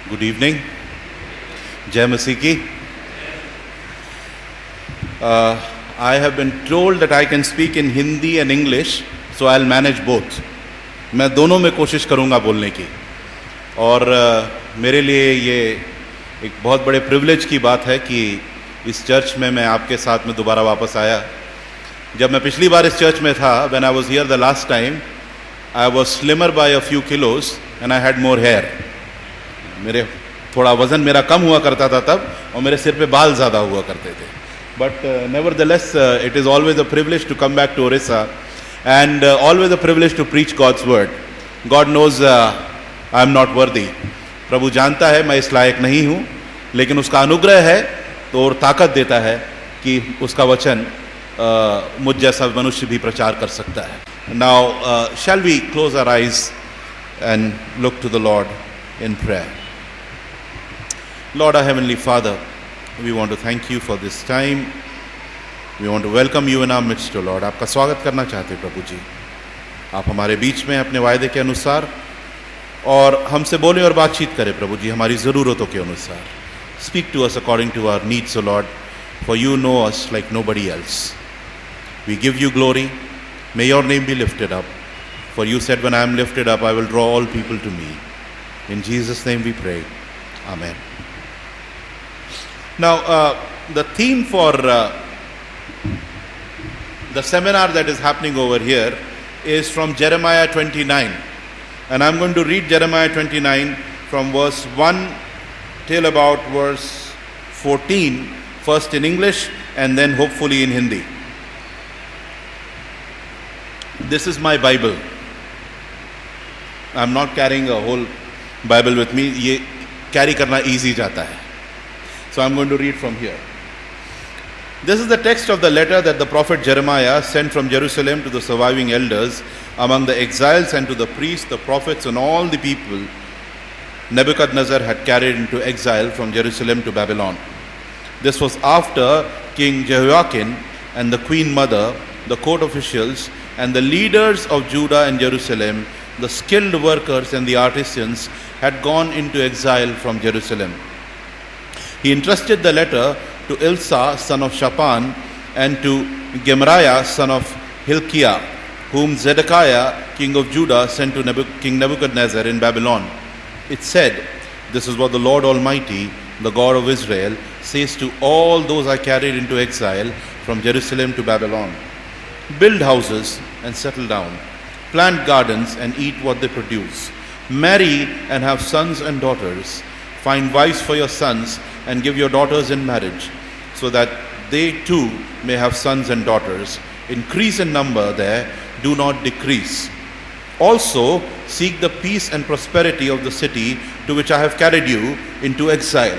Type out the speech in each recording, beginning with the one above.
Good evening. Jai Masih ki. I have been told that I can speak in Hindi and English, so I'll manage both. मैं दोनों में कोशिश करूँगा बोलने की, और मेरे लिए ये एक बहुत बड़े प्रिविलेज की बात है कि इस चर्च में मैं आपके साथ में दोबारा वापस आया। जब मैं पिछली बार इस चर्च में था, when I was here the last time, I was slimmer by a few kilos and I had more hair. मेरे थोड़ा वज़न मेरा कम हुआ करता था तब, और मेरे सिर पे बाल ज़्यादा हुआ करते थे. But nevertheless, it is always a privilege to come back to Orissa, and always a privilege to preach God's word. God knows I am not worthy. प्रभु जानता है मैं इस लायक नहीं हूँ, लेकिन उसका अनुग्रह है तो और ताकत देता है कि उसका वचन मुझ जैसा मनुष्य भी प्रचार कर सकता है. Now, shall we close our eyes and look to the Lord in prayer? Lord, our Heavenly Father, we want to thank you for this time. We want to welcome you in our midst, O Lord. आपका स्वागत करना चाहते हैं प्रभु जी. आप हमारे बीच में अपने वायदे के अनुसार और हमसे बोलें और बातचीत करें प्रभु जी, हमारी ज़रूरतों के अनुसार. Speak to us according to our needs, O Lord, for you know us like nobody else. We give you glory. May your name be lifted up. For you said, when I am lifted up, I will draw all people to me. In Jesus' name we pray. Amen. Now, the theme for the seminar that is happening over here is from Jeremiah 29. And I'm going to read Jeremiah 29 from verse 1 till about verse 14, first in English and then hopefully in Hindi. This is my Bible. I'm not carrying a whole Bible with me. ये carry करना easy जाता है. So I'm going to read from here. This is the text of the letter that the prophet Jeremiah sent from Jerusalem to the surviving elders among the exiles and to the priests, the prophets, and all the people Nebuchadnezzar had carried into exile from Jerusalem to Babylon. This was after King Jehoiakim and the queen mother, the court officials, and the leaders of Judah and Jerusalem, the skilled workers and the artisans, had gone into exile from Jerusalem. He entrusted the letter to Ilsa, son of Shaphan, and to Gemariah, son of Hilkiah, whom Zedekiah, king of Judah, sent to King Nebuchadnezzar in Babylon. It said, "This is what the Lord Almighty, the God of Israel, says to all those I carried into exile from Jerusalem to Babylon. Build houses and settle down. Plant gardens and eat what they produce. Marry and have sons and daughters. Find wives for your sons and give your daughters in marriage, so that they too may have sons and daughters. Increase in number there, do not decrease. Also seek the peace and prosperity of the city to which I have carried you into exile.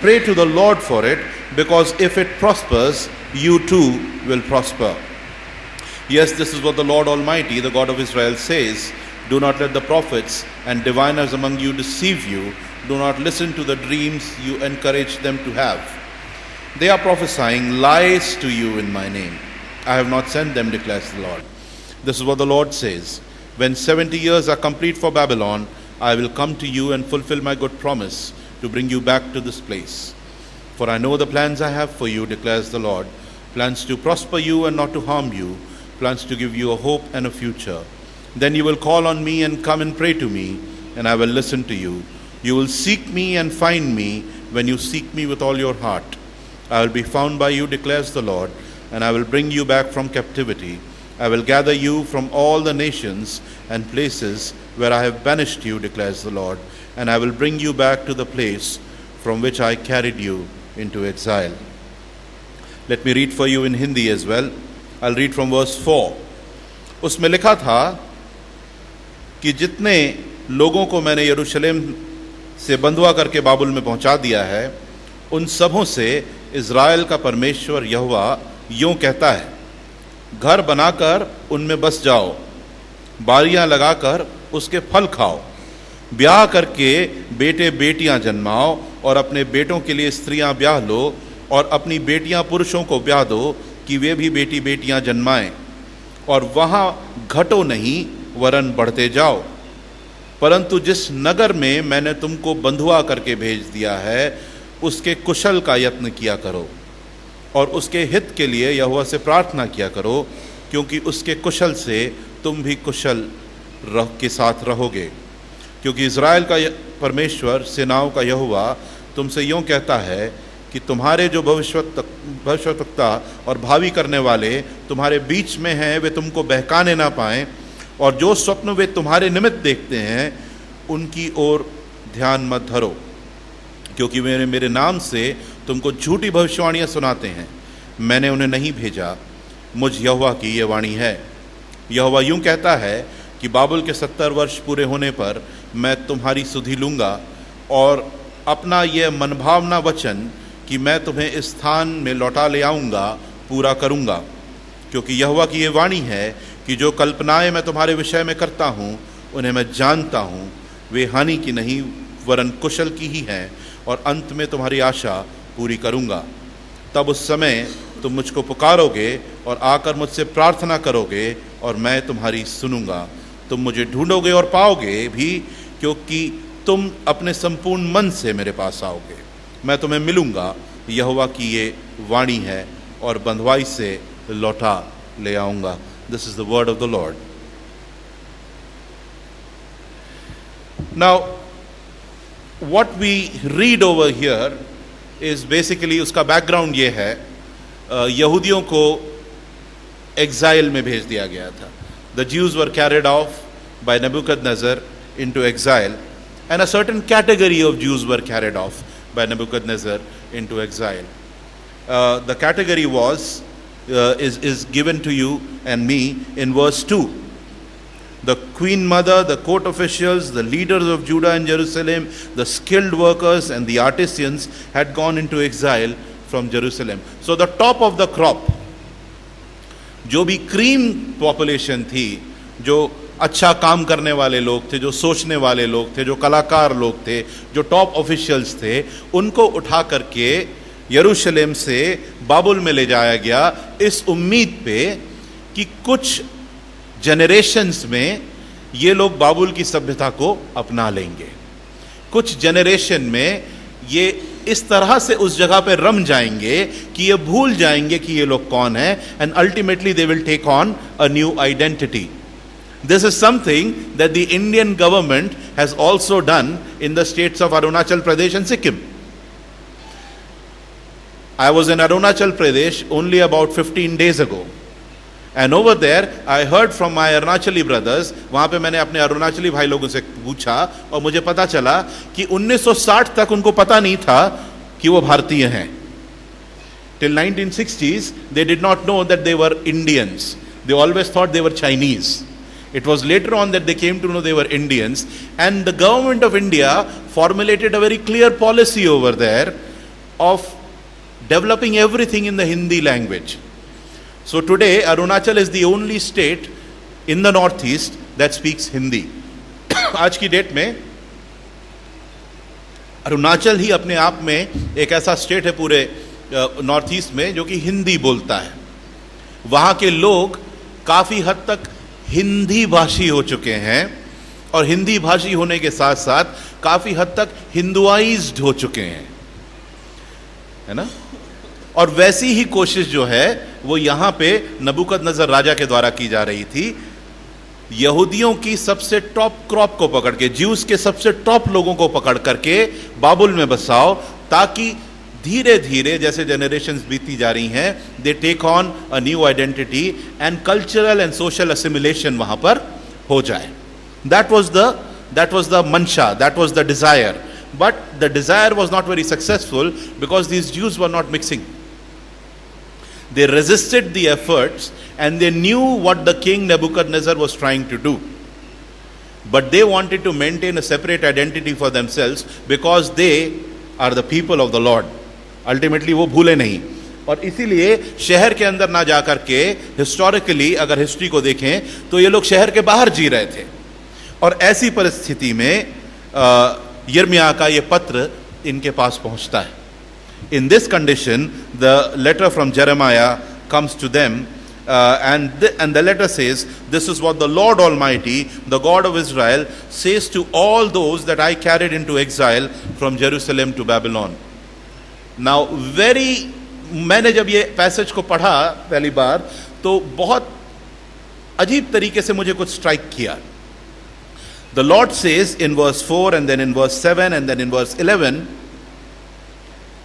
Pray to the Lord for it, because if it prospers, you too will prosper. Yes, this is what the Lord Almighty, the God of Israel, says. Do not let the prophets and diviners among you deceive you. Do not listen to the dreams you encourage them to have. They are prophesying lies to you in my name. I have not sent them, declares the Lord. This is what the Lord says. When 70 years are complete for Babylon, I will come to you and fulfill my good promise to bring you back to this place. For I know the plans I have for you, declares the Lord, plans to prosper you and not to harm you, plans to give you a hope and a future. Then you will call on me and come and pray to me, and I will listen to you. You will seek me and find me when you seek me with all your heart. I will be found by you, declares the Lord, and I will bring you back from captivity. I will gather you from all the nations and places where I have banished you, declares the Lord, and I will bring you back to the place from which I carried you into exile. Let me read for you in Hindi as well. I'll read from verse 4. उसमें लिखा था कि जितने लोगों को मैंने यरूशलेम से बंधुआ करके बाबुल में पहुंचा दिया है, उन सबों से इज़राइल का परमेश्वर यहोवा यूं कहता है, घर बनाकर उनमें बस जाओ, बारियां लगाकर उसके फल खाओ, ब्याह करके बेटे बेटियां जन्माओ और अपने बेटों के लिए स्त्रियां ब्याह लो और अपनी बेटियां पुरुषों को ब्याह दो कि वे भी बेटी बेटियां जन्माएं, और वहां घटो नहीं वरन बढ़ते जाओ. परंतु जिस नगर में मैंने तुमको बंधुआ करके भेज दिया है उसके कुशल का यत्न किया करो और उसके हित के लिए यहोवा से प्रार्थना किया करो, क्योंकि उसके कुशल से तुम भी कुशल के साथ रहोगे। क्योंकि इज़राइल का परमेश्वर सेनाओं का यहोवा तुमसे यूँ कहता है कि तुम्हारे जो भविष्यवक्ता और भावी करने वाले तुम्हारे बीच में हैं वे तुमको बहकाने ना पाएं, और जो स्वप्न वे तुम्हारे निमित्त देखते हैं उनकी ओर ध्यान मत धरो, क्योंकि मेरे नाम से तुमको झूठी भविष्यवाणियाँ सुनाते हैं। मैंने उन्हें नहीं भेजा, मुझ यहोवा की ये वाणी है। यहोवा यूँ कहता है कि बाबुल के 70 वर्ष पूरे होने पर मैं तुम्हारी सुधि लूँगा और अपना यह मनभावना वचन कि मैं तुम्हें इस स्थान में लौटा ले आऊँगा पूरा करूँगा। क्योंकि यहोवा की ये वाणी है कि जो कल्पनाएं मैं तुम्हारे विषय में करता हूँ उन्हें मैं जानता हूँ, वे हानि की नहीं वरन कुशल की ही हैं, और अंत में तुम्हारी आशा पूरी करूँगा। तब उस समय तुम मुझको पुकारोगे और आकर मुझसे प्रार्थना करोगे और मैं तुम्हारी सुनूंगा। तुम मुझे ढूंढोगे और पाओगे भी, क्योंकि तुम अपने संपूर्ण मन से मेरे पास आओगे। मैं तुम्हें मिलूंगा, यहोवा की ये वाणी है, और बंधुआई से लौटा ले आऊँगा। This is the word of the Lord. Now what we read over here is basically, उसका बैकग्राउंड ये है, यहूदियों को एग्जाइल में भेज दिया गया था। The Jews were carried off by Nebuchadnezzar into exile, and a certain category of Jews were carried off by Nebuchadnezzar into exile. The category is given to you and me in verse 2. The queen mother, the court officials, the leaders of Judah and Jerusalem, the skilled workers and the artisans had gone into exile from Jerusalem. So the top of the crop, जो भी cream population थी, जो अच्छा काम करने वाले लोग थे, जो सोचने वाले लोग थे, जो कलाकार लोग थे, जो टॉप ऑफिशियल्स थे, उनको उठा करके यरूशलेम से बाबुल में ले जाया गया इस उम्मीद पे कि कुछ जनरेशन्स में ये लोग बाबुल की सभ्यता को अपना लेंगे। कुछ जनरेशन में ये इस तरह से उस जगह पे रम जाएंगे कि ये भूल जाएंगे कि ये लोग कौन है, and ultimately they will take on a new identity. This is something that the Indian government has also done in the states of Arunachal Pradesh and Sikkim. I was in Arunachal Pradesh only about 15 days ago. And over there, I heard from my Arunachali brothers, वहाँ पे मैंने अपने अरुणाचली भाई लोगों से पूछा और मुझे पता चला कि 1960 तक उनको पता नहीं था कि वो भारतीय हैं. Till 1960s, they did not know that they were Indians. They always thought they were Chinese. It was later on that they came to know they were Indians, and the government of India formulated a very clear policy over there of developing everything in the Hindi language. So today, Arunachal is the only state in the northeast that speaks Hindi. आज की date में अरुणाचल ही अपने आप में एक ऐसा state है पूरे नॉर्थ ईस्ट में जो कि हिंदी बोलता है. वहाँ के लोग काफ़ी हद तक हिंदी भाषी हो चुके हैं और हिंदी भाषी होने के साथ साथ काफ़ी हद तक हिंदुआइज्ड हो चुके हैं, है ना. और वैसी ही कोशिश जो है वो यहाँ पे नबूकदनेस्सर राजा के द्वारा की जा रही थी. यहूदियों की सबसे टॉप क्रॉप को पकड़ के, ज्यूस के सबसे टॉप लोगों को पकड़ करके बाबुल में बसाओ, ताकि धीरे धीरे जैसे जनरेशंस बीती जा रही हैं, they take on a new identity and cultural and social assimilation वहां पर हो जाए. दैट वाज द मंशा, that was the desire. But the desire was not very successful because these Jews were not mixing. They resisted the efforts and they knew what the king Nebuchadnezzar was trying to do. But they wanted to maintain a separate identity for themselves because they are the people of the Lord. Ultimately वो भूले नहीं, और इसीलिए शहर के अंदर ना जाकर के, हिस्टोरिकली अगर हिस्ट्री को देखें तो ये लोग शहर के बाहर जी रहे थे. और ऐसी परिस्थिति में यिर्मयाह का ये पत्र इनके पास पहुंचता है. In this condition, the letter from Jeremiah comes to them and the letter says, this is what the Lord Almighty, the God of Israel, says to all those that I carried into exile from Jerusalem to Babylon. Now मैंने जब ये passage को पढ़ा पहली बार तो बहुत अजीब तरीके से मुझे कुछ स्ट्राइक किया. The Lord says in verse 4 and then in verse 7 and then in verse 11,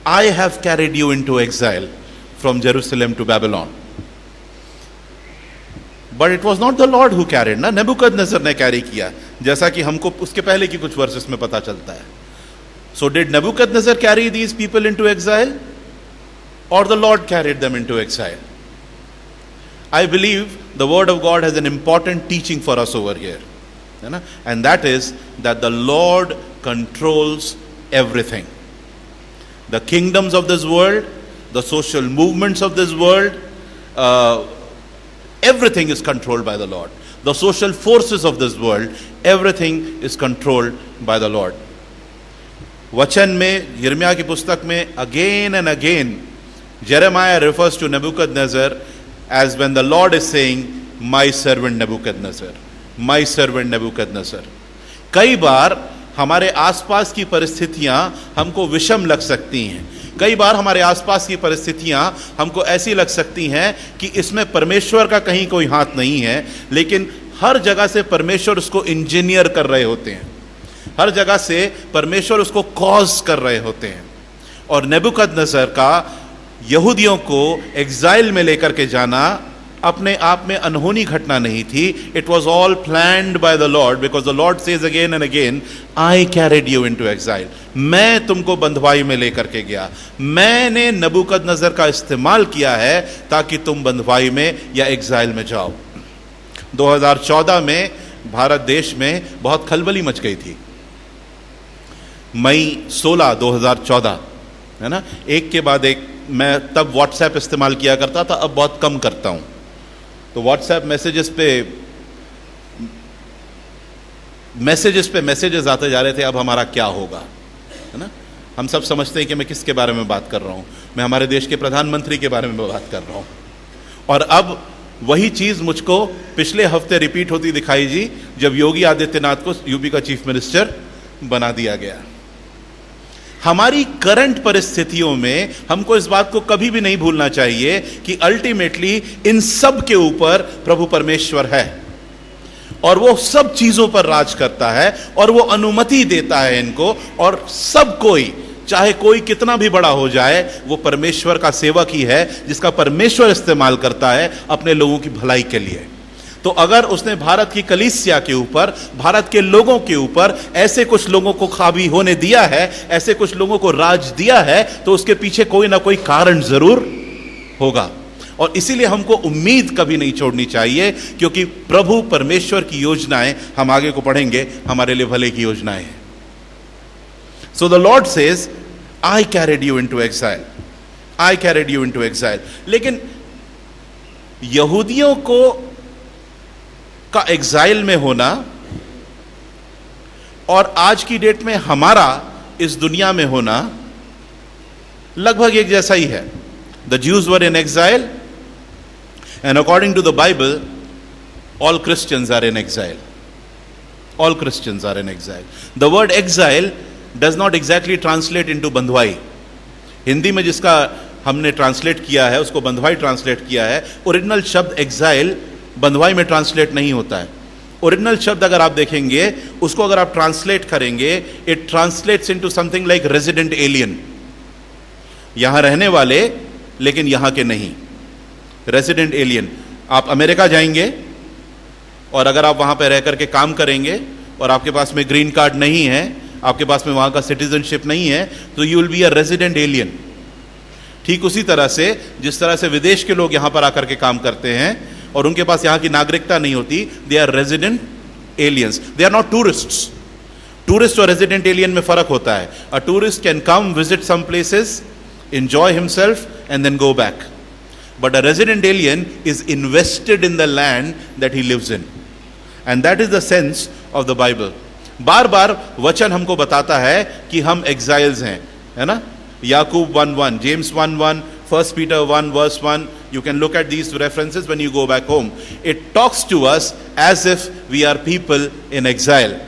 I have carried you into exile from Jerusalem to Babylon. But it was not the Lord who carried, ना Nebuchadnezzar ने carry किया, जैसा कि हमको उसके पहले की कुछ वर्सेस में पता चलता है. So did Nebuchadnezzar carry these people into exile? Or the Lord carried them into exile? I believe the word of God has an important teaching for us over here. And that is that the Lord controls everything. The kingdoms of this world, the social movements of this world, everything is controlled by the Lord. The social forces of this world, everything is controlled by the Lord. वचन में, यिर्मयाह की पुस्तक में again and again Jeremiah refers to Nebuchadnezzar as when the Lord is saying, my servant Nebuchadnezzar, my servant Nebuchadnezzar. कई बार हमारे आसपास की परिस्थितियां हमको विषम लग सकती हैं. कई बार हमारे आसपास की परिस्थितियां हमको ऐसी लग सकती हैं कि इसमें परमेश्वर का कहीं कोई हाथ नहीं है, लेकिन हर जगह से परमेश्वर उसको इंजीनियर कर रहे होते हैं, हर जगह से परमेश्वर उसको कॉज कर रहे होते हैं. और नेबुकदनेस्सर का यहूदियों को एग्जाइल में लेकर के जाना अपने आप में अनहोनी घटना नहीं थी. It was all planned by the Lord, because the Lord says again and again, I carried you into exile. मैं तुमको बंधुआई में लेकर के गया, मैंने नेबुकदनेस्सर का इस्तेमाल किया है ताकि तुम बंधुआई में या एग्जाइल में जाओ. 2014 में भारत देश में बहुत खलबली मच गई थी. मई 16, 2014, है ना, एक के बाद एक. मैं तब व्हाट्सएप इस्तेमाल किया करता था, अब बहुत कम करता हूं. तो व्हाट्सएप मैसेजेस पे मैसेजेस आते जा रहे थे, अब हमारा क्या होगा, है ना. हम सब समझते हैं कि मैं किसके बारे में बात कर रहा हूं. मैं हमारे देश के प्रधानमंत्री के बारे में बात कर रहा हूं. और अब वही चीज मुझको पिछले हफ्ते रिपीट होती दिखाई जी, जब योगी आदित्यनाथ को यूपी का चीफ मिनिस्टर बना दिया गया. हमारी करंट परिस्थितियों में हमको इस बात को कभी भी नहीं भूलना चाहिए कि अल्टीमेटली इन सब के ऊपर प्रभु परमेश्वर है और वो सब चीजों पर राज करता है और वो अनुमति देता है इनको. और सब कोई, चाहे कोई कितना भी बड़ा हो जाए, वो परमेश्वर का सेवक ही है जिसका परमेश्वर इस्तेमाल करता है अपने लोगों की भलाई के लिए. तो अगर उसने भारत की कलीसिया के ऊपर, भारत के लोगों के ऊपर ऐसे कुछ लोगों को हावी होने दिया है, ऐसे कुछ लोगों को राज दिया है, तो उसके पीछे कोई ना कोई कारण जरूर होगा. और इसीलिए हमको उम्मीद कभी नहीं छोड़नी चाहिए, क्योंकि प्रभु परमेश्वर की योजनाएं, हम आगे को पढ़ेंगे, हमारे लिए भले की योजनाएं हैं. So the Lord says, I carried you into exile, I carried you into exile. लेकिन यहूदियों को का एग्जाइल में होना और आज की डेट में हमारा इस दुनिया में होना लगभग एक जैसा ही है. The Jews were in exile and according to the Bible all Christians are in exile. All Christians are in exile. The word exile does not exactly translate into बंधुआई. हिंदी में जिसका हमने ट्रांसलेट किया है उसको बंधुआई ट्रांसलेट किया है. ओरिजिनल शब्द एग्जाइल बंधुआई में ट्रांसलेट नहीं होता है. ओरिजिनल शब्द अगर आप देखेंगे, उसको अगर आप ट्रांसलेट करेंगे, it translates into something like resident alien. यहां रहने वाले लेकिन यहां के नहीं, रेजिडेंट एलियन. आप अमेरिका जाएंगे और अगर आप वहां पर रह करके काम करेंगे और आपके पास में ग्रीन कार्ड नहीं है, आपके पास में वहां का सिटीजनशिप नहीं है, तो you will be a resident alien. ठीक उसी तरह से जिस तरह से विदेश के लोग यहां पर आकर के काम करते हैं और उनके पास यहां की नागरिकता नहीं होती, they are resident aliens, they are not tourists. Tourist और रेजिडेंट एलियन में फर्क होता है. A tourist can come, visit some places, enjoy himself and then go back, but a resident alien is invested in the land that he lives in, and that is the sense of the Bible. बार बार वचन हमको बताता है कि हम exiles हैं, है ना. याकूब 1:1, James 1:1, 1 Peter 1 verse 1, you can look at these references when you go back home. It talks to us as if we are people in exile.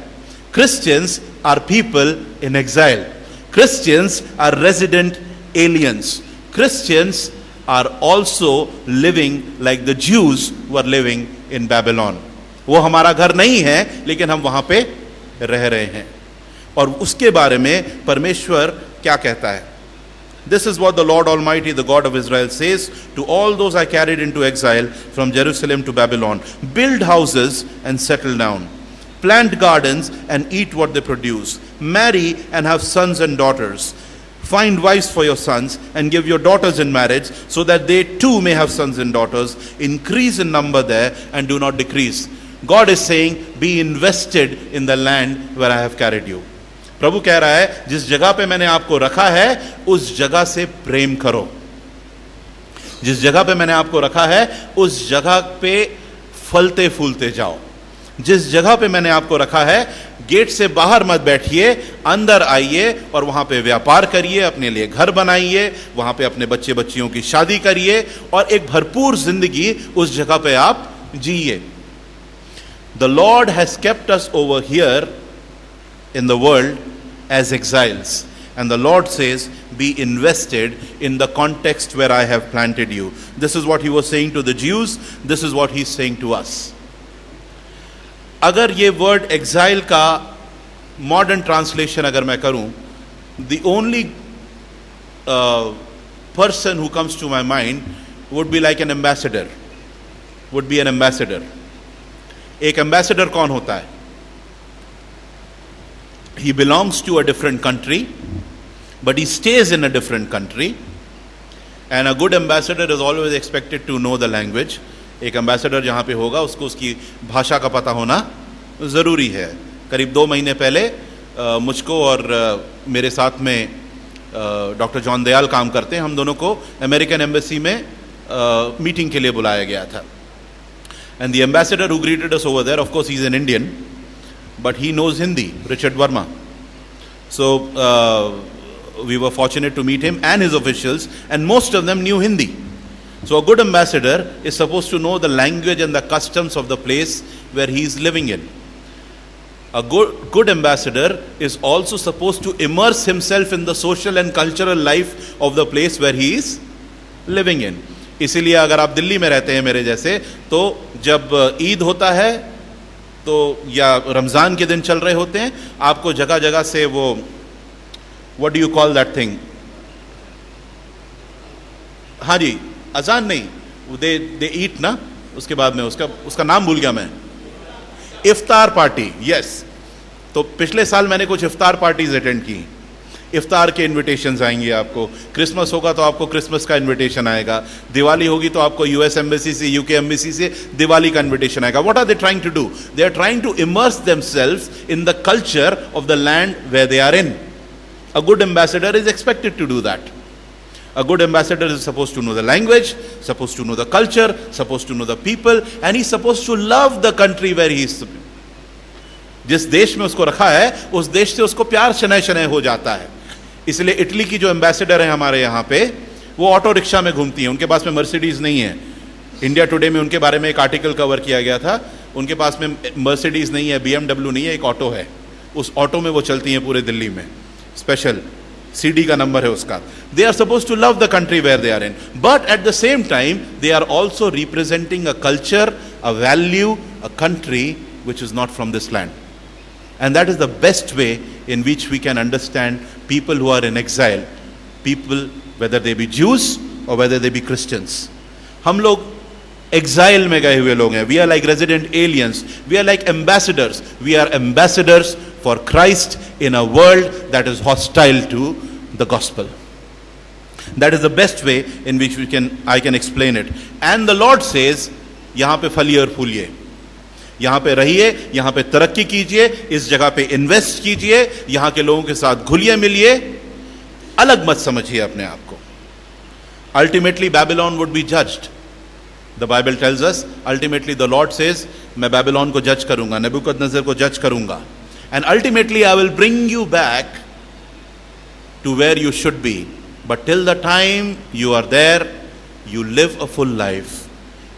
Christians are people in exile. Christians are resident aliens. Christians are also living like the Jews were living in Babylon. वो हमारा घर नहीं है, लेकिन हम वहां पे रह रहे हैं. और उसके बारे में परमेश्वर क्या कहता है? This is what the Lord Almighty, the God of Israel, says to all those I carried into exile from Jerusalem to Babylon. Build houses and settle down. Plant gardens and eat what they produce. Marry and have sons and daughters. Find wives for your sons and give your daughters in marriage, so that they too may have sons and daughters. Increase in number there and do not decrease. God is saying, be invested in the land where I have carried you. प्रभु कह रहा है, जिस जगह पे मैंने आपको रखा है उस जगह से प्रेम करो. जिस जगह पे मैंने आपको रखा है उस जगह पे फलते फूलते जाओ. जिस जगह पे मैंने आपको रखा है, गेट से बाहर मत बैठिए, अंदर आइए और वहां पे व्यापार करिए, अपने लिए घर बनाइए, वहां पे अपने बच्चे बच्चियों की शादी करिए और एक भरपूर जिंदगी उस जगह पे आप जिए. The Lord has kept us over here in the world as exiles, and the Lord says, be invested in the context where I have planted you. This is what he was saying to the Jews. This is what he's saying to us. अगर ये word exile का modern translation अगर मैं करूं, the only person who comes to my mind would be like an ambassador. Would be an ambassador. एक ambassador कौन होता है? He belongs to a different country, but he stays in a different country. And a good ambassador is always expected to know the language. एक ambassador जहाँ पे होगा उसको उसकी भाषा का पता होना ज़रूरी है. करीब 2 महीने पहले मुझको और मेरे साथ में डॉक्टर जॉन दयाल काम करते हैं, हम दोनों को अमेरिकन एम्बेसी में मीटिंग के लिए बुलाया गया था. And the ambassador who greeted us over there, of course he's an Indian, but he knows Hindi, Richard Verma. So we were fortunate to meet him and his officials, and most of them knew Hindi. So a good ambassador is supposed to know the language and the customs of the place where he is living in. A good ambassador is also supposed to immerse himself in the social and cultural life of the place where he is living in. इसीलिए अगर आप दिल्ली में रहते हैं मेरे जैसे, तो जब ईद होता है तो या रमज़ान के दिन चल रहे होते हैं, आपको जगह जगह से वो what do you call that thing, हाँ जी, अजान नहीं, दे ईट ना, उसके बाद में उसका नाम भूल गया मैं, इफ्तार पार्टी. यस, तो पिछले साल मैंने कुछ इफ्तार पार्टीज अटेंड की. इफ्तार के इनविटेशंस आएंगे आपको. क्रिसमस होगा तो आपको क्रिसमस का इनविटेशन आएगा. दिवाली होगी तो आपको यूएस एम्बेसी से, यूके एम्बेसी से दिवाली का इनविटेशन आएगा. What are they trying to do? They are trying to immerse themselves in the culture of the land where they are in. A good ambassador is expected to do that. A good ambassador is supposed to know the language, supposed to know the culture, supposed to know the people, and he's supposed to love the country where he is. जिस देश में उसको रखा है उस देश से उसको प्यार शनय शनय हो जाता है. इसलिए इटली की जो एम्बेसडर है हमारे यहाँ पे, वो ऑटो रिक्शा में घूमती हैं. उनके पास में मर्सिडीज नहीं है. इंडिया टुडे में उनके बारे में एक आर्टिकल कवर किया गया था. उनके पास में मर्सिडीज नहीं है, BMW नहीं है, एक ऑटो है. उस ऑटो में वो चलती हैं पूरे दिल्ली में. स्पेशल CD का नंबर है उसका. They are supposed to love the country where they are in, but at the same time they are also representing a culture, a value, a country which is not from this land. And that is the best way in which we can understand people who are in exile, people whether they be Jews or whether they be Christians. हम लोग exile में गए हुए लोग हैं. We are like resident aliens. We are like ambassadors. We are ambassadors for Christ in a world that is hostile to the gospel. That is the best way in which I can explain it. And the Lord says, यहाँ पे फलिए और फूलिए, यहाँ पे रहिए, यहाँ पे तरक्की कीजिए, इस जगह पे इन्वेस्ट कीजिए, यहाँ के लोगों के साथ घुलिए मिलिए, अलग मत समझिए अपने आप को. Ultimately Babylon would be judged. The Bible tells us, ultimately the Lord says, मैं Babylon को जज करूंगा, नेबुकदनेस्सर को जज करूंगा. And ultimately I will bring you back to where you should be, But till the time you are there, you live a full life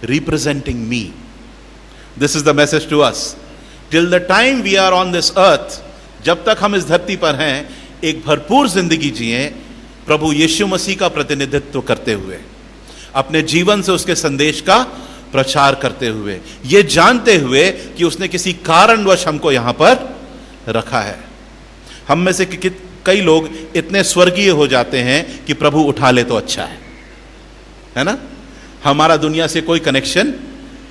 representing me. This is the message to us. Till the time we are on this earth, जब तक हम इस धरती पर हैं, एक भरपूर जिंदगी जिए प्रभु यीशु मसीह का प्रतिनिधित्व करते हुए, अपने जीवन से उसके संदेश का प्रचार करते हुए, ये जानते हुए कि उसने किसी कारणवश हमको यहां पर रखा है। हम में से कई लोग इतने स्वर्गीय हो जाते हैं कि प्रभु उठा ले तो अच्छा है ना, हमारा दुनिया से कोई कनेक्शन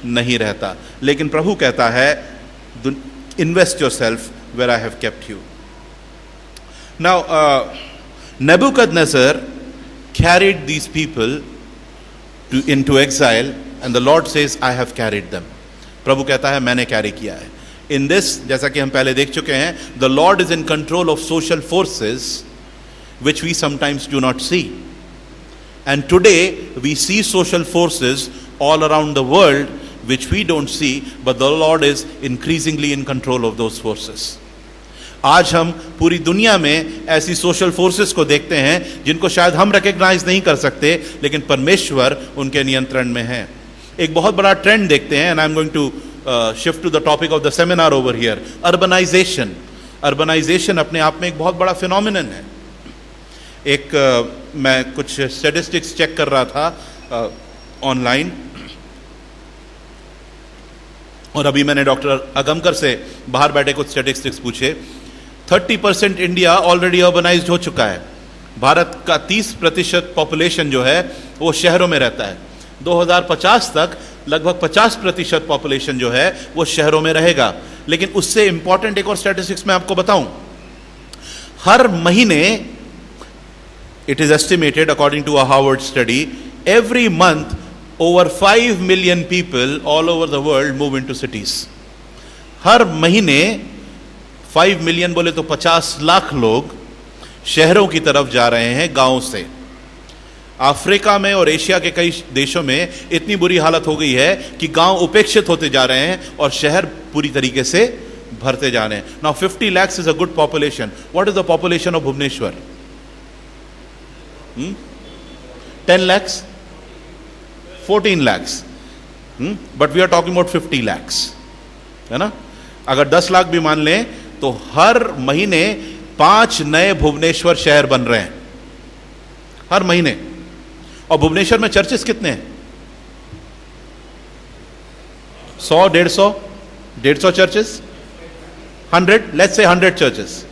नहीं रहता। लेकिन प्रभु कहता है invest yourself where I have kept you. Now Nebuchadnezzar carried these people into exile, and the Lord says, I have carried them. प्रभु कहता है मैंने कैरी किया है। In this, जैसा कि हम पहले देख चुके हैं, the Lord is in control of social forces which we sometimes do not see. And today we see social forces all around the world which we don't see, but the Lord is increasingly in control of those forces. आज हम पूरी दुनिया में ऐसी social forces को देखते हैं जिनको शायद हम रिकॉग्नाइज नहीं कर सकते, लेकिन परमेश्वर उनके नियंत्रण में है। एक बहुत बड़ा ट्रेंड देखते हैं, and I am going to shift to the topic of the seminar over here, urbanization. Urbanization अपने आप में एक बहुत बड़ा फिनोमिनन है। मैं कुछ स्टैटिस्टिक्स चेक कर रहा था ऑनलाइन, और अभी मैंने डॉक्टर अगमकर से बाहर बैठे कुछ स्टैटिस्टिक्स पूछे। 30% इंडिया ऑलरेडी अर्बनाइज्ड हो चुका है। भारत का 30% पॉपुलेशन जो है वो शहरों में रहता है। 2050 तक लगभग 50% पॉपुलेशन जो है वो शहरों में रहेगा। लेकिन उससे इंपॉर्टेंट एक और स्टैटिस्टिक्स मैं आपको बताऊं, हर महीने it is estimated according to a Harvard study, every month over 5 million people all over the world move into cities. हर महीने 5 million बोले तो 50 लाख लोग शहरों की तरफ जा रहे हैं गांवों से। अफ्रीका में और एशिया के कई देशों में इतनी बुरी हालत हो गई है कि गांव उपेक्षित होते जा रहे हैं और शहर पूरी तरीके से भरते जा रहे हैं। Now 50 lakhs is a good population. What is the population of Bhubaneswar? 10 lakhs? 14 lakhs, but we are talking about 50 lakhs, है ना। अगर 10 लाख भी मान लें तो हर महीने 5 नए भुवनेश्वर शहर बन रहे हैं हर महीने। और भुवनेश्वर में चर्चेस कितने हैं? 100, 150 churches, 100, let's say 100 churches,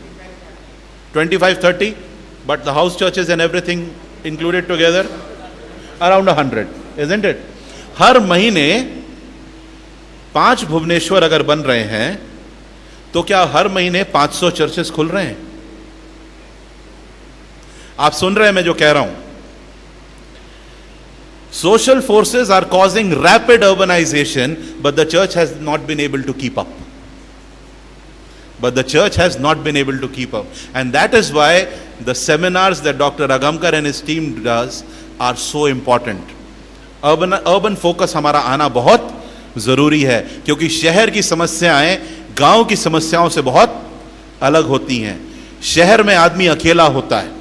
25, 30, but the house churches and everything included together, around 100. Isn't it? हर महीने 5 भुवनेश्वर अगर बन रहे हैं तो क्या हर महीने 500 चर्चेस खुल रहे हैं? आप सुन रहे हैं मैं जो कह रहा हूं? Social forces are causing rapid urbanization, but the church has not been able to keep up. But the church has not been able to keep up. And that is why the seminars that Dr. Agamkar and his team does are so important. Urban focus हमारा आना बहुत जरूरी है, क्योंकि शहर की समस्याएं गांव की समस्याओं से बहुत अलग होती हैं। शहर में आदमी अकेला होता है,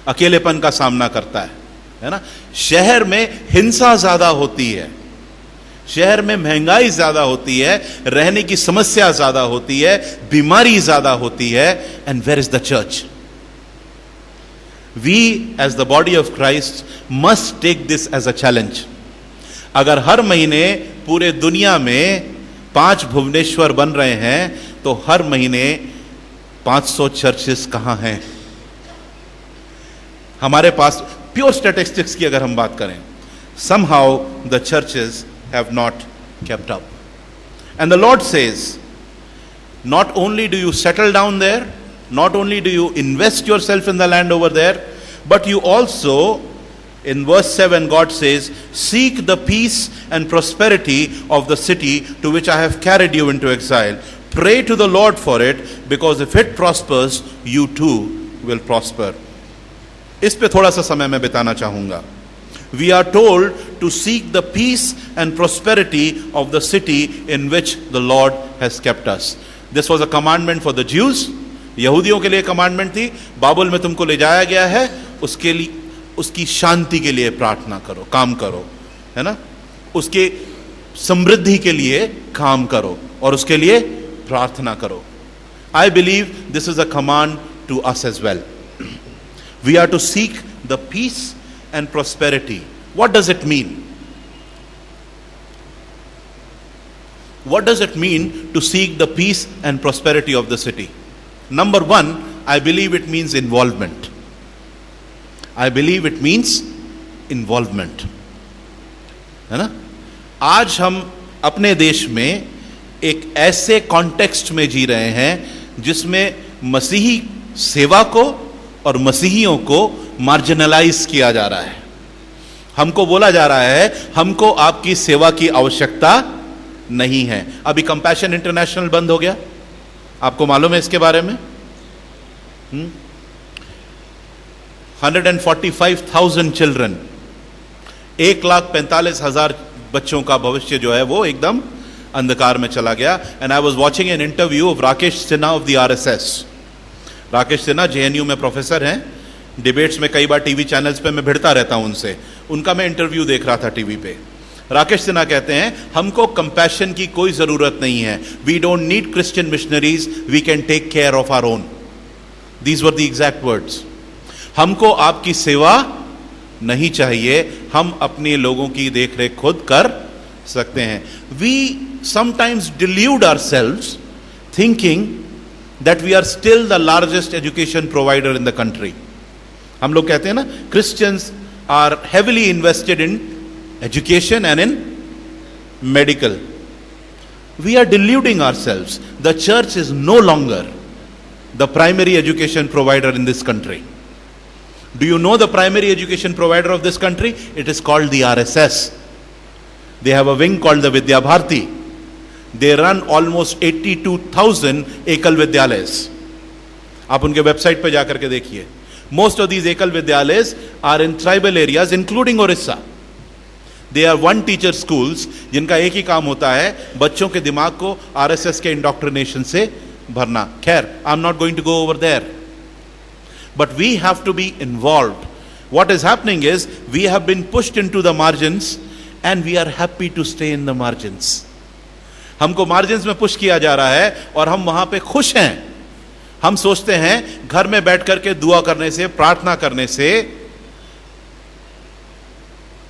अकेलेपन का सामना करता है ना। शहर में हिंसा ज्यादा होती है, शहर में महंगाई ज्यादा होती है, रहने की समस्या ज्यादा होती है, बीमारी ज्यादा होती है। And where is the church? We as the body of Christ must take this as a challenge. अगर हर महीने पूरे दुनिया में 5 भुवनेश्वर बन रहे हैं तो हर महीने 500 चर्चेस कहां हैं? हमारे पास प्योर स्टैटिस्टिक्स की अगर हम बात करें, somehow the churches have not kept up. And the Lord says, not only do you settle down there, not only do you invest yourself in the land over there, but you also, in verse 7, God says, seek the peace and prosperity of the city to which I have carried you into exile. Pray to the Lord for it, because if it prospers, you too will prosper. इस पे थोड़ा सा समय मैं बिताना चाहूंगा। We are told to seek the peace and prosperity of the city in which the Lord has kept us. This was a commandment for the Jews. यहूदियों के लिए कमांडमेंट थी, बाबुल में तुमको ले जाया गया है, उसके लिए, उसकी शांति के लिए प्रार्थना करो, काम करो, है ना, उसके समृद्धि के लिए काम करो और उसके लिए प्रार्थना करो. I believe this is a command to us as well. We are to seek the peace and prosperity. What does it mean? What does it mean to seek the peace and prosperity of the city? Number one, I believe it means involvement. I believe it means involvement. है ना? आज हम अपने देश में एक ऐसे context में जी रहे हैं जिसमें मसीही सेवा को और मसीहियों को मार्जिनलाइज किया जा रहा है. हमको बोला जा रहा है हमको आपकी सेवा की आवश्यकता नहीं है. अभी कंपैशन इंटरनेशनल बंद हो गया, आपको मालूम है इसके बारे में? 145,000 चिल्ड्रन, 1,45,000 बच्चों का भविष्य जो है वो एकदम अंधकार में चला गया. And I was watching an interview of Rakesh Sinha of the RSS. Rakesh Sinha JNU में प्रोफेसर हैं, डिबेट्स में कई बार टीवी चैनल्स पे मैं भिड़ता रहता हूं उनसे. उनका मैं इंटरव्यू देख रहा था टीवी पे. राकेश सिन्हा कहते हैं हमको कंपैशन की कोई जरूरत नहीं है. We don't need Christian missionaries, we can take care of our own. These were the exact words. हमको आपकी सेवा नहीं चाहिए, हम अपने लोगों की देखरेख खुद कर सकते हैं. We sometimes delude ourselves thinking that we are still the largest education provider in the country. हम लोग कहते हैं ना, Christians are heavily invested in education and in medical. We are deluding ourselves. The church is no longer the primary education provider in this country. Do you know the primary education provider of this country? It is called the RSS. They have a wing called the Vidya Bharati. They run almost 82,000 एकल विद्यालयस. आप उनके website पे जाकर के देखिए. Most of these एकल विद्यालयस are in tribal areas including Orissa. They are one teacher schools जिनका एक ही काम होता है बच्चों के दिमाग को RSS के indoctrination से भरना. खैर, I'm not going to go over there. But we have to be involved. What is happening is we have been pushed into the margins and we are happy to stay in the margins. हमको margins में push किया जा रहा है और हम वहां पे खुश हैं. हम सोचते हैं घर में बैठ करके दुआ करने से, प्रार्थना करने से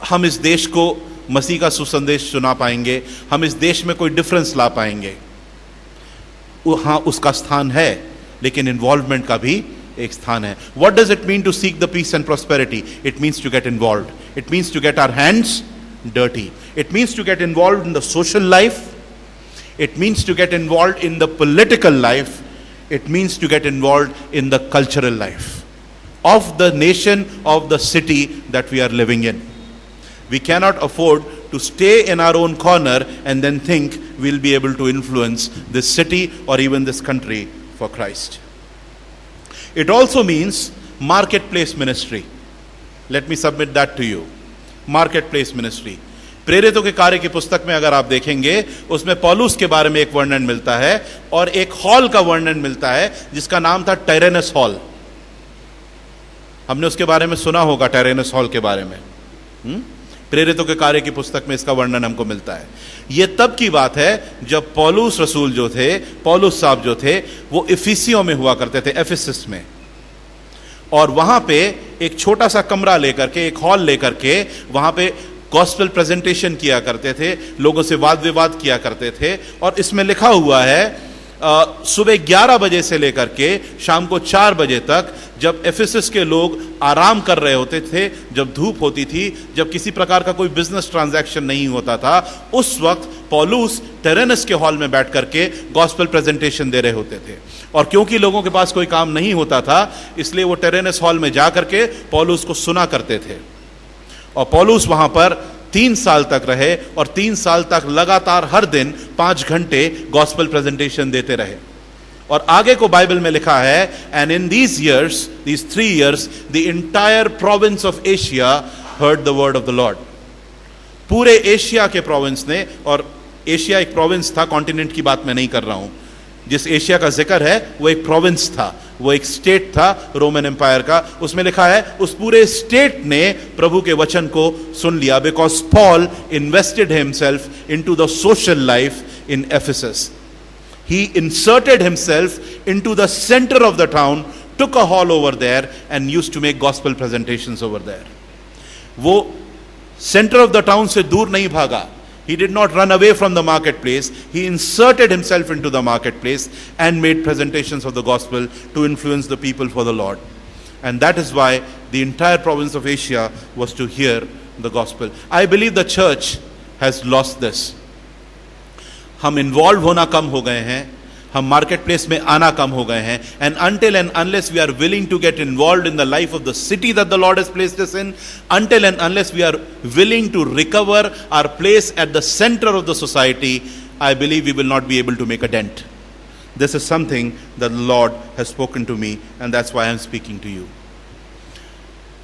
हम इस देश को मसीह का सुसंदेश सुना पाएंगे, हम इस देश में कोई डिफरेंस ला पाएंगे. हाँ, उसका स्थान है, लेकिन इन्वॉल्वमेंट का भी एक स्थान है. What does it mean to seek the peace and prosperity? It means to get involved. It means to get our hands dirty. It means to get involved in the social life. It means to get involved in the political life. It means to get involved in the cultural life of the nation, of the city that we are living in. We cannot afford to stay in our own corner and then think we'll be able to influence this city or even this country for Christ. It also means marketplace ministry. Let me submit that to you. Marketplace ministry. प्रेरितों के कार्य की पुस्तक में अगर आप देखेंगे, उसमें पौलुस के बारे में एक वर्णन मिलता है और एक हॉल का वर्णन मिलता है जिसका नाम था टायरेनस हॉल. हमने उसके बारे में सुना होगा, टायरेनस हॉल के बारे में. प्रेरितों के कार्य की पुस्तक में इसका वर्णन हमको मिलता है. यह तब की बात है जब पौलुस रसूल जो थे, पौलुस साहब जो थे, वो इफिसियों में हुआ करते थे, एफिसस में. और वहां पे एक छोटा सा कमरा लेकर के, एक हॉल लेकर के वहां पे गॉस्पेल प्रेजेंटेशन किया करते थे, लोगों से वाद विवाद किया करते थे. और इसमें लिखा हुआ है सुबह 11 बजे से लेकर के शाम को 4 बजे तक, जब एफिसस के लोग आराम कर रहे होते थे, जब धूप होती थी, जब किसी प्रकार का कोई बिजनेस ट्रांजैक्शन नहीं होता था, उस वक्त पौलुस टेरेनस के हॉल में बैठ करके गॉस्पेल प्रेजेंटेशन दे रहे होते थे. और क्योंकि लोगों के पास कोई काम नहीं होता था, इसलिए वो टेरेनस हॉल में जा करके पौलुस को सुना करते थे. और पौलुस वहां पर 3 साल तक रहे और 3 साल तक लगातार हर दिन 5 घंटे गॉस्पेल प्रेजेंटेशन देते रहे. और आगे को बाइबल में लिखा है, and in these 3 years the entire province of Asia heard the word of the Lord. पूरे एशिया के प्रोविंस ने, और एशिया एक प्रोविंस था, कॉन्टिनेंट की बात मैं नहीं कर रहा हूं, जिस एशिया का जिक्र है वो एक प्रोविंस था, वो एक स्टेट था रोमन एम्पायर का। उसमें लिखा है उस पूरे स्टेट ने प्रभु के वचन को सुन लिया, because Paul invested himself into the social life in Ephesus. He inserted himself into the center of the town, took a hall over there and used to make gospel presentations over there. वो center of the town से दूर नहीं भागा. He did not run away from the marketplace. He inserted himself into the marketplace and made presentations of the gospel to influence the people for the Lord. And that is why the entire province of Asia was to hear the gospel. I believe the church has lost this. हम involve होना कम हो गए हैं, हम market place में आना कम हो गए हैं, and until and unless we are willing to get involved in the life of the city that the Lord has placed us in, until and unless we are willing to recover our place at the center of the society, I believe we will not be able to make a dent. This is something that the Lord has spoken to me, and that's why I am speaking to you.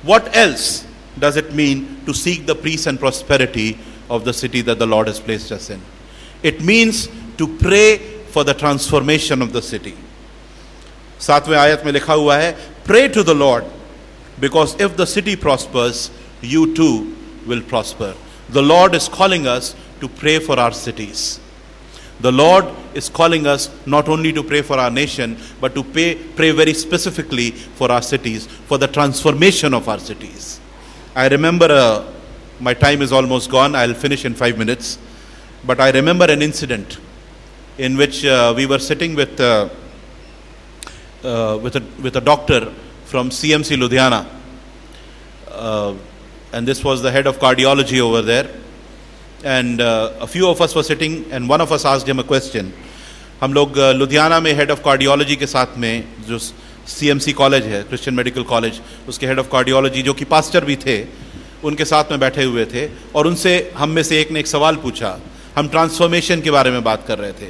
What else does it mean to seek the peace and prosperity of the city that the Lord has placed us in? It means to pray for the transformation of the city. 7वें आयत में लिखा हुआ है, pray to the Lord, because if the city prospers, you too will prosper. The Lord is calling us to pray for our cities. The Lord is calling us not only to pray for our nation, but to pray very specifically for our cities, for the transformation of our cities. I remember, my time is almost gone, I'll finish in 5 minutes. But I remember an incident in which we were sitting with a doctor from CMC Ludhiana, and this was the head of cardiology over there. And a few of us were sitting, and one of us asked him a question. हम लोग लुधियाना में head of cardiology के साथ में, जो CMC college है, Christian medical college, उसके head of cardiology जो कि पास्टर भी थे, उनके साथ में बैठे हुए थे, और उनसे हम में से एक ने एक सवाल पूछा। हम ट्रांसफॉर्मेशन के बारे में बात कर रहे थे,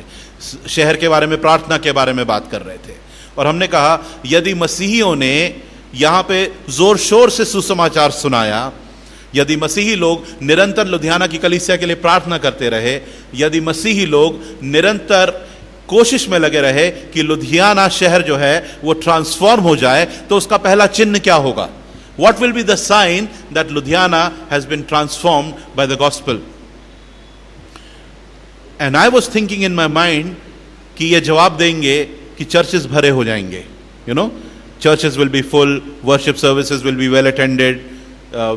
शहर के बारे में, प्रार्थना के बारे में बात कर रहे थे, और हमने कहा यदि मसीहियों ने यहाँ पे जोर शोर से सुसमाचार सुनाया, यदि मसीही लोग निरंतर लुधियाना की कलीसिया के लिए प्रार्थना करते रहे, यदि मसीही लोग निरंतर कोशिश में लगे रहे कि लुधियाना शहर जो है वो ट्रांसफॉर्म हो जाए, तो उसका पहला चिन्ह क्या होगा? What will be the sign that Ludhiana has been transformed by the gospel? And I was thinking in my mind कि ये जवाब देंगे कि churches भरे हो जाएंगे, you know, churches will be full, worship services will be well attended,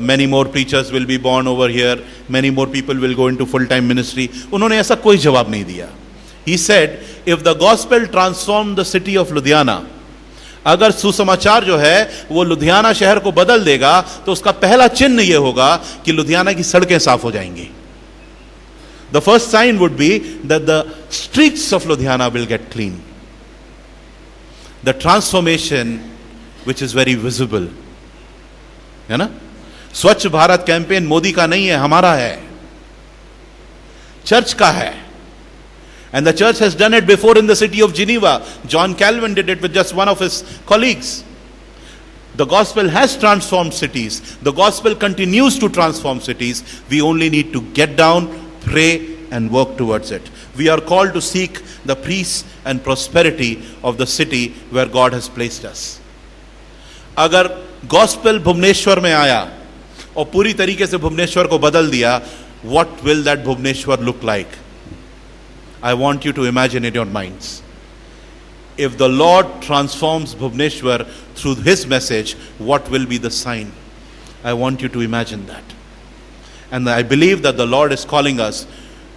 many more preachers will be born over here, many more people will go into full-time ministry. उन्होंने ऐसा कोई जवाब नहीं दिया. He said, if the gospel transformed the city of Ludhiana, अगर सुसमाचार जो है वो लुधियाना शहर को बदल देगा, तो उसका पहला चिन्ह ये होगा कि लुधियाना की सड़कें साफ हो जाएंगी. The first sign would be that the streets of Ludhiana will get clean. The transformation which is very visible, है ना? स्वच्छ भारत कैंपेन मोदी का नहीं है, हमारा है, चर्च का है. And the church has done it before in the city of Geneva. John Calvin did it with just one of his colleagues. The gospel has transformed cities. The gospel continues to transform cities. We only need to get down, pray, and work towards it. We are called to seek the peace and prosperity of the city where God has placed us. अगर gospel Bhubaneswar में आया और पूरी तरीके से भुवनेश्वर को बदल दिया, what will that Bhubaneswar look like? I want you to imagine in your minds. If the Lord transforms Bhubaneswar through his message, what will be the sign? I want you to imagine that. And I believe that the Lord is calling us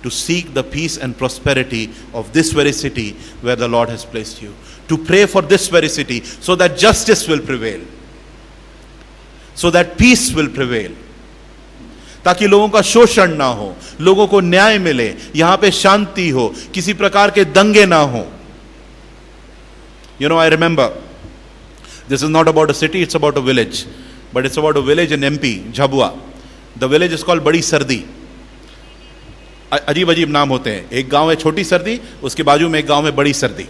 to seek the peace and prosperity of this very city where the Lord has placed you. To pray for this very city so that justice will prevail. So that peace will prevail. ताकि लोगों का शोषण ना हो, लोगों को न्याय मिले, यहां पे शांति हो, किसी प्रकार के दंगे ना हो. You know, I remember, this is not about a city, it's about a village, but it's about a village in MP, Jhabua. The village is called बड़ी सर्दी. अजीब अजीब नाम होते हैं. एक गांव है छोटी सर्दी, उसके बाजू में एक गांव है बड़ी सर्दी.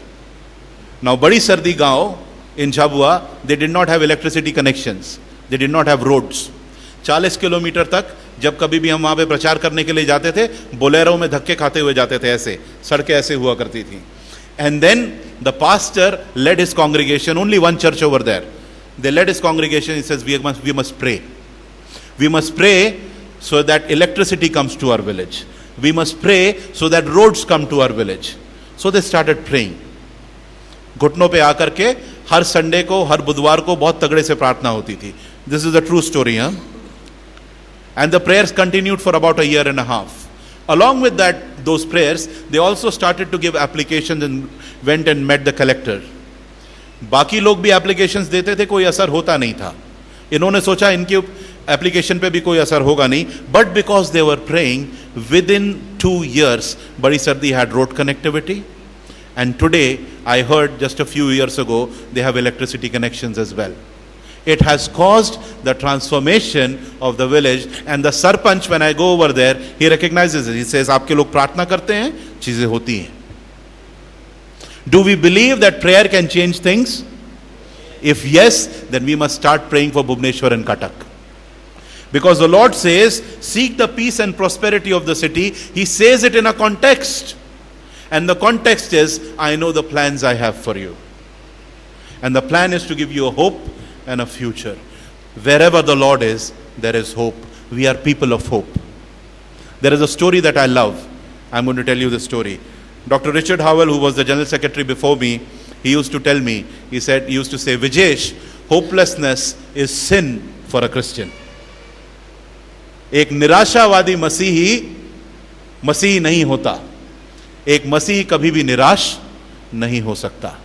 Now बड़ी सर्दी गांव in Jhabua, they did not have electricity connections, they did not have roads. 40 kilometre तक जब कभी भी हम वहां पे प्रचार करने के लिए जाते थे, बोलेरो में धक्के खाते हुए जाते थे. ऐसे सड़कें ऐसे हुआ करती थी. And then the pastor led his congregation, only one church over there. They led his congregation. He says, we must pray. We must pray so that electricity comes to our village. We must pray so that roads come to our village. So they started praying. घुटनों पे आकर के हर Sunday को, हर बुधवार को बहुत तगड़े से प्रार्थना होती थी. This is a true story, huh? And the prayers continued for about a year and a half. Along with that, those prayers, they also started to give applications and went and met the collector. बाकी लोग भी applications देते थे, कोई असर होता नहीं था. इन्होंने सोचा इनके application पे भी कोई असर होगा नहीं. But because they were praying, within 2 years, Badi Sardi had road connectivity. And today, I heard just a few years ago, they have electricity connections as well. It has caused the transformation of the village. And the Sarpanch, when I go over there, he recognizes it. He says, आपके लोग प्रार्थना करते हैं, चीजें होती हैं. Do we believe that prayer can change things? If yes, then we must start praying for Bhubaneswar and Cuttack. Because the Lord says, seek the peace and prosperity of the city. He says it in a context. And the context is, I know the plans I have for you. And the plan is to give you a hope and a future. Wherever the Lord is, there is hope. We are people of hope. There is a story that I love. I'm going to tell you the story. Dr. Richard Howell, who was the General Secretary before me, he used to tell me, he used to say, Vijesh, hopelessness is sin for a Christian. एक निराशावादी मसीही नहीं होता. एक मसीही कभी भी निराश नहीं हो सकता.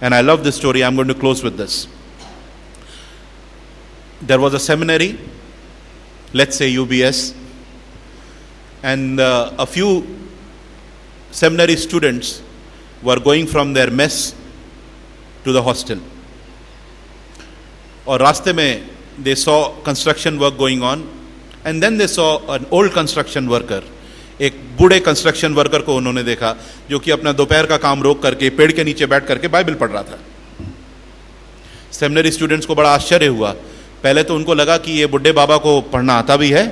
And I love this story. I'm going to close with this. There was a seminary, let's say UBS, and a few seminary students were going from their mess to the hostel. और रास्ते में they saw construction work going on, and then they saw an old construction worker. एक बूढ़े construction worker को उन्होंने देखा जो कि अपना दोपहर का काम रोक करके पेड़ के नीचे बैठ करके बाइबल पढ़ रहा था. सेमिनरी स्टूडेंट्स को बड़ा आश्चर्य हुआ. पहले तो उनको लगा कि ये बुढ़े बाबा को पढ़ना आता भी है,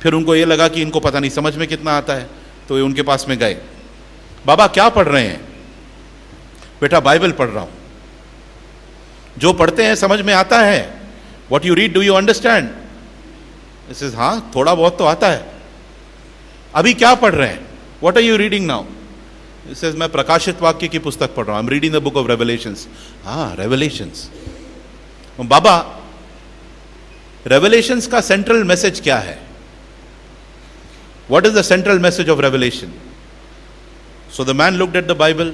फिर उनको ये लगा कि इनको पता नहीं समझ में कितना आता है, तो ये उनके पास में गए. बाबा क्या पढ़ रहे हैं? बेटा बाइबल पढ़ रहा हूं. जो पढ़ते हैं समझ में आता है. What you read, do you understand? इसे हाँ, थोड़ा बहुत तो आता है. अभी क्या पढ़ रहे हैं? What are you reading now? इसे मैं प्रकाशित वाक्य की पुस्तक पढ़ रहा हूं. I am reading the book of revelations. हाँ, रेवलेशंस. बाबा, रेवलेशंस का सेंट्रल मैसेज क्या है? What is the central message of revelation? So the man looked at the Bible,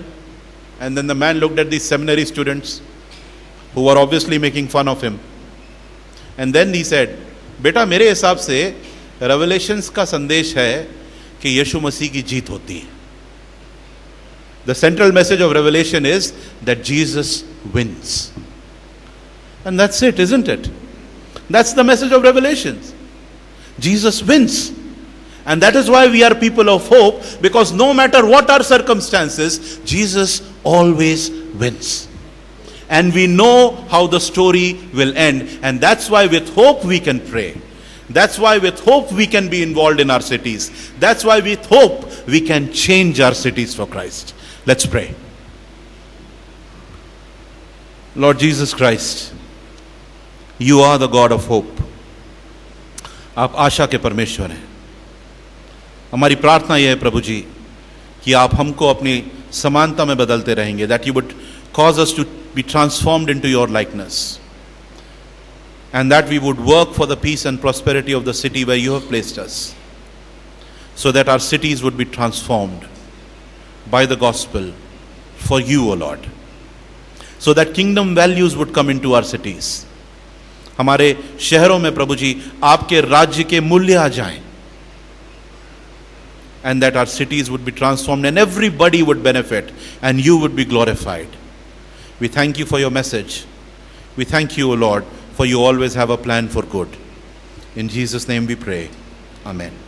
and then the man looked at these seminary students who were obviously making fun of him. And then he said, बेटा मेरे हिसाब से revelations का संदेश है कि यीशु मसीह की जीत होती है. The central message of Revelation is that Jesus wins. And that's it, isn't it? That's the message of Revelations. Jesus wins. And that is why we are people of hope, because no matter what our circumstances, Jesus always wins. And we know how the story will end. And that's why with hope we can pray. That's why with hope we can be involved in our cities. That's why with hope we can change our cities for Christ. Let's pray. Lord Jesus Christ, you are the God of hope. आप आशा के परमेश्वर हैं. हमारी प्रार्थना यह है प्रभु जी कि आप हमको अपनी समानता में बदलते रहेंगे. That you would cause us to be transformed into your likeness. And that we would work for the peace and prosperity of the city where you have placed us. So that our cities would be transformed by the gospel for you, O Lord. So that kingdom values would come into our cities. हमारे शहरों में प्रभु जी आपके राज्य के मूल्य आ जाएं. And that our cities would be transformed and everybody would benefit and you would be glorified. We thank you for your message. We thank you, O Lord, for you always have a plan for good. In Jesus' name we pray. Amen.